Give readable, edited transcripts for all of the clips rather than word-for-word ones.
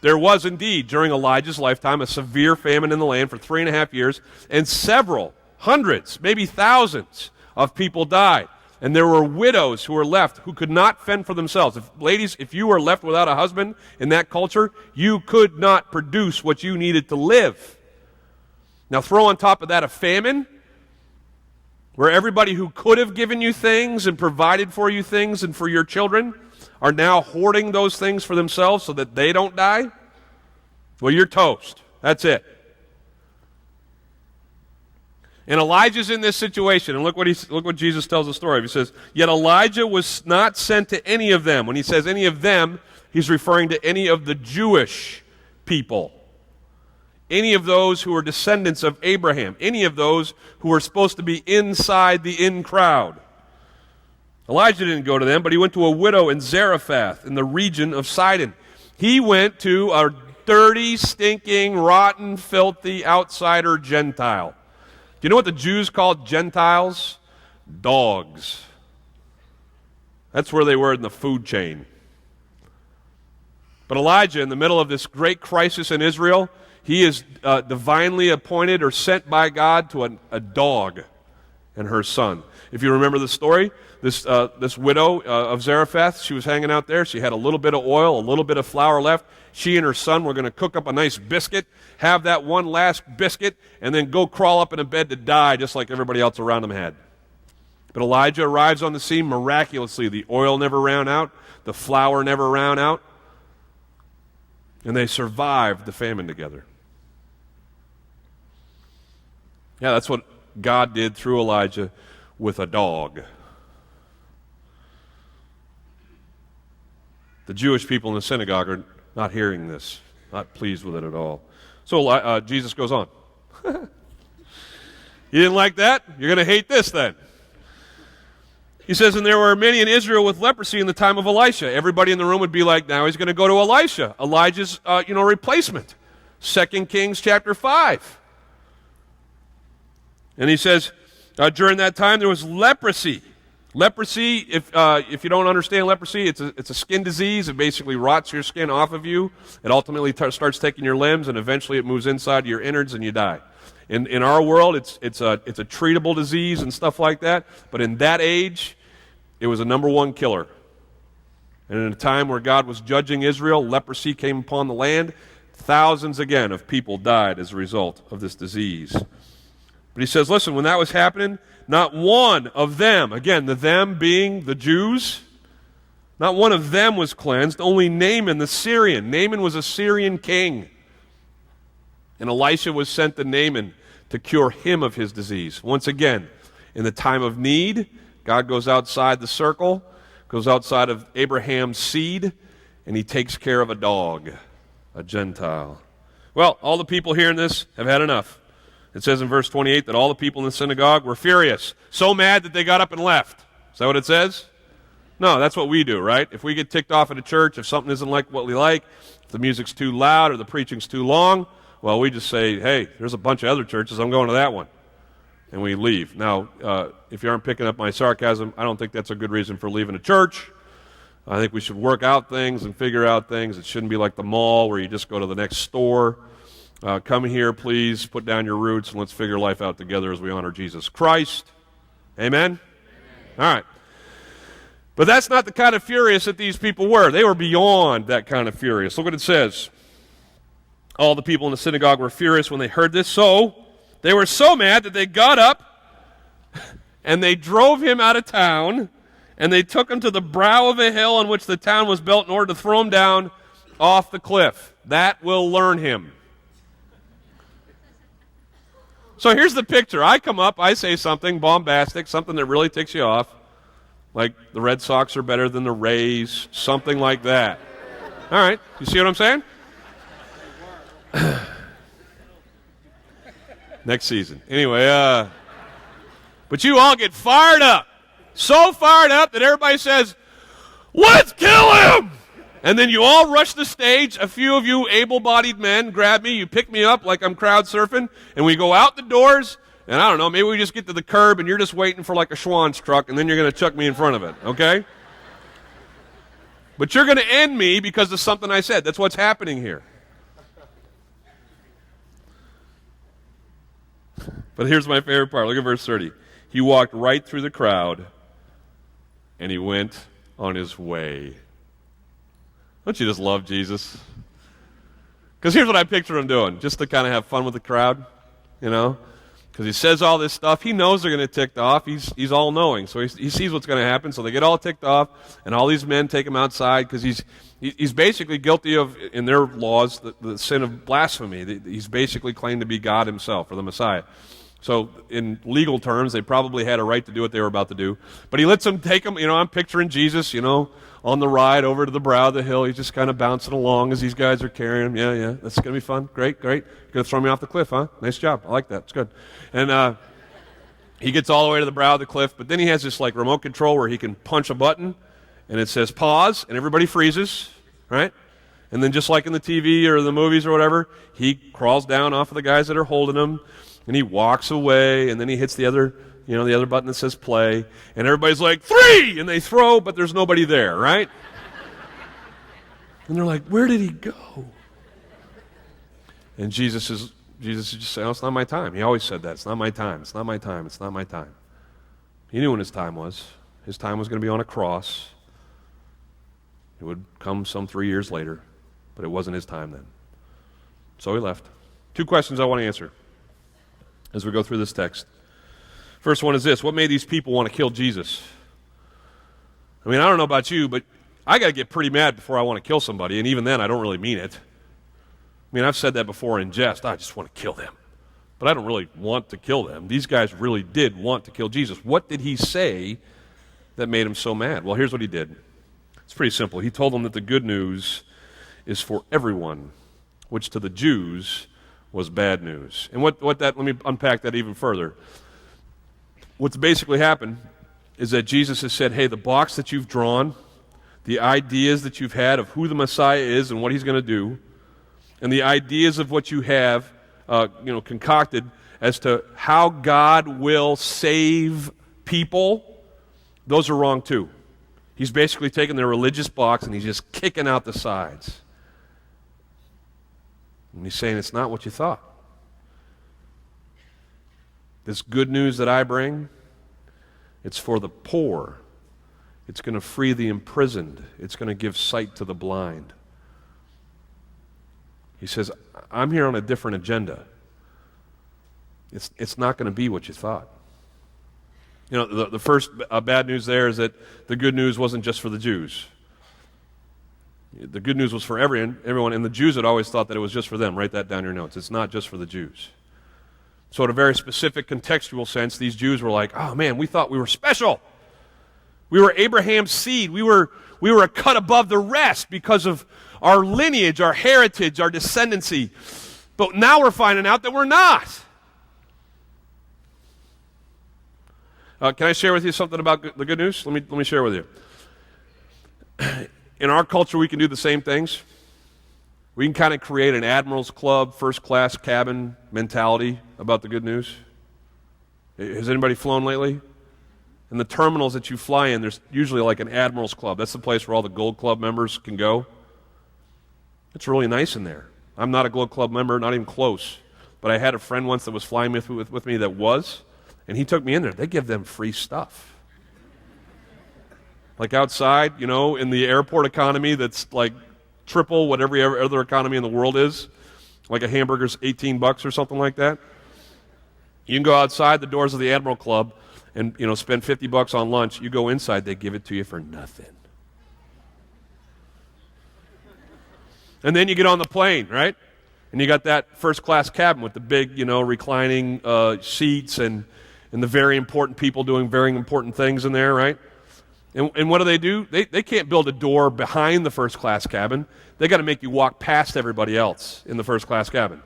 There was indeed, during Elijah's lifetime, a severe famine in the land for 3.5 years, and several, hundreds, maybe thousands of people died. And there were widows who were left who could not fend for themselves. Ladies, if you were left without a husband in that culture, you could not produce what you needed to live. Now throw on top of that a famine, where everybody who could have given you things and provided for you things and for your children are now hoarding those things for themselves so that they don't die. Well, you're toast. That's it. And Elijah's in this situation, and look what Jesus tells the story of. He says, yet Elijah was not sent to any of them. When he says any of them, he's referring to any of the Jewish people. Any of those who were descendants of Abraham. Any of those who were supposed to be inside the in crowd. Elijah didn't go to them, but he went to a widow in Zarephath in the region of Sidon. He went to a dirty, stinking, rotten, filthy outsider Gentile. Do you know what the Jews called Gentiles? Dogs. That's where they were in the food chain. But Elijah, in the middle of this great crisis in Israel, he is divinely appointed or sent by God to a dog and her son. If you remember the story, this widow of Zarephath, she was hanging out there. She had a little bit of oil, a little bit of flour left. She and her son were going to cook up a nice biscuit, have that one last biscuit, and then go crawl up in a bed to die just like everybody else around them had. But Elijah arrives on the scene miraculously. The oil never ran out. The flour never ran out. And they survived the famine together. Yeah, that's what God did through Elijah with a dog. The Jewish people in the synagogue are not hearing this, not pleased with it at all. So Jesus goes on. You didn't like that? You're going to hate this then. He says, and there were many in Israel with leprosy in the time of Elisha. Everybody in the room would be like, now he's going to go to Elisha, Elijah's replacement. 2 Kings chapter 5. And he says, during that time there was leprosy. Leprosy, if you don't understand leprosy, it's a skin disease. It basically rots your skin off of you. It ultimately starts taking your limbs, and eventually it moves inside your innards, and you die. In our world, it's a treatable disease and stuff like that. But in that age, it was a number one killer. And in a time where God was judging Israel, leprosy came upon the land. Thousands again of people died as a result of this disease. But he says, listen, when that was happening, not one of them, again, the them being the Jews, not one of them was cleansed, only Naaman the Syrian. Naaman was a Syrian king. And Elisha was sent to Naaman to cure him of his disease. Once again, in the time of need, God goes outside the circle, goes outside of Abraham's seed, and he takes care of a dog, a Gentile. Well, all the people hearing this have had enough. It says in verse 28 that all the people in the synagogue were furious, so mad that they got up and left. Is that what it says? No, that's what we do, right? If we get ticked off at a church, if something isn't like what we like, if the music's too loud or the preaching's too long, well, we just say, hey, there's a bunch of other churches, I'm going to that one. And we leave. Now, if you aren't picking up my sarcasm, I don't think that's a good reason for leaving a church. I think we should work out things and figure out things. It shouldn't be like the mall where you just go to the next store. Come here, please, put down your roots, and let's figure life out together as we honor Jesus Christ. Amen? All right. But that's not the kind of furious that these people were. They were beyond that kind of furious. Look what it says. All the people in the synagogue were furious when they heard this. So they were so mad that they got up and they drove him out of town, and they took him to the brow of a hill on which the town was built in order to throw him down off the cliff. That will learn him. So here's the picture. I come up, I say something bombastic, something that really ticks you off, like the Red Sox are better than the Rays, something like that. All right, you see what I'm saying? Next season. Anyway, but you all get fired up, so fired up that everybody says, let's kill him! And then you all rush the stage. A few of you able-bodied men grab me. You pick me up like I'm crowd surfing. And we go out the doors. And I don't know, maybe we just get to the curb and you're just waiting for like a Schwann's truck. And then you're going to chuck me in front of it, okay? But you're going to end me because of something I said. That's what's happening here. But here's my favorite part. Look at verse 30. He walked right through the crowd, and he went on his way. Don't you just love Jesus? Because here's what I picture him doing, just to kind of have fun with the crowd, you know? Because he says all this stuff. He knows they're going to tick off. He's all-knowing, so he sees what's going to happen. So they get all ticked off, and all these men take him outside because he's basically guilty of, in their laws, the sin of blasphemy. He's basically claimed to be God himself, or the Messiah. So in legal terms, they probably had a right to do what they were about to do. But he lets them take him. I'm picturing Jesus, on the ride over to the brow of the hill. He's just kind of bouncing along as these guys are carrying him. Yeah, that's going to be fun. Great. You're going to throw me off the cliff, huh? Nice job. I like that. It's good. And he gets all the way to the brow of the cliff, but then he has this remote control where he can punch a button, and it says pause, and everybody freezes, right? And then just like in the TV or the movies or whatever, he crawls down off of the guys that are holding him, and he walks away, and then he hits the other button that says play, and everybody's like, 3! And they throw, but there's nobody there, right? And they're like, where did he go? And Jesus is just saying, it's not my time. He always said that. It's not my time. It's not my time. It's not my time. He knew when his time was. His time was going to be on a cross. It would come some 3 years later, but it wasn't his time then. So he left. 2 questions I want to answer as we go through this text. First one is this: what made these people want to kill Jesus? I mean, I don't know about you, but I got to get pretty mad before I want to kill somebody, and even then, I don't really mean it. I mean, I've said that before in jest. I just want to kill them. But I don't really want to kill them. These guys really did want to kill Jesus. What did he say that made him so mad? Well, here's what he did. It's pretty simple. He told them that the good news is for everyone, which to the Jews was bad news. And let me unpack that even further. What's basically happened is that Jesus has said, hey, the box that you've drawn, the ideas that you've had of who the Messiah is and what he's going to do, and the ideas of what you have concocted as to how God will save people, those are wrong too. He's basically taken their religious box and he's just kicking out the sides. And he's saying it's not what you thought. This good news that I bring, it's for the poor. It's going to free the imprisoned. It's going to give sight to the blind. He says, I'm here on a different agenda. It's not going to be what you thought. The first bad news there is that the good news wasn't just for the Jews. The good news was for everyone, and the Jews had always thought that it was just for them. Write that down in your notes. It's not just for the Jews. So in a very specific contextual sense, these Jews were like, oh man, we thought we were special. We were Abraham's seed. We were a cut above the rest because of our lineage, our heritage, our descendancy. But now we're finding out that we're not. Can I share with you something about the good news? Let me share with you. In our culture, we can do the same things. We can kind of create an admiral's club, first-class cabin mentality about the good news. Has anybody flown lately? In the terminals that you fly in, there's usually like an admiral's club. That's the place where all the Gold Club members can go. It's really nice in there. I'm not a Gold Club member, not even close. But I had a friend once that was flying with me that was, and he took me in there. They give them free stuff. Like outside, in the airport economy that's like triple what every other economy in the world is, like a hamburger's $18 or something like that. You can go outside the doors of the Admiral Club and spend $50 on lunch. You go inside, they give it to you for nothing. And then you get on the plane, right? And you got that first-class cabin with the big, reclining seats and the very important people doing very important things in there, right? And what do? They can't build a door behind the first-class cabin. They got to make you walk past everybody else in the first-class cabin.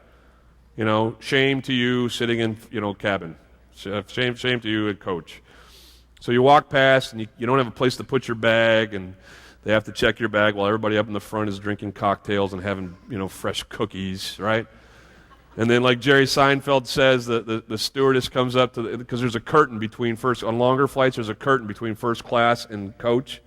Shame to you sitting in, cabin. Shame to you at coach. So you walk past, and you don't have a place to put your bag, and they have to check your bag while everybody up in the front is drinking cocktails and having, fresh cookies, right? And then, like Jerry Seinfeld says, the stewardess comes up because there's a curtain between on longer flights, there's a curtain between first class and coach.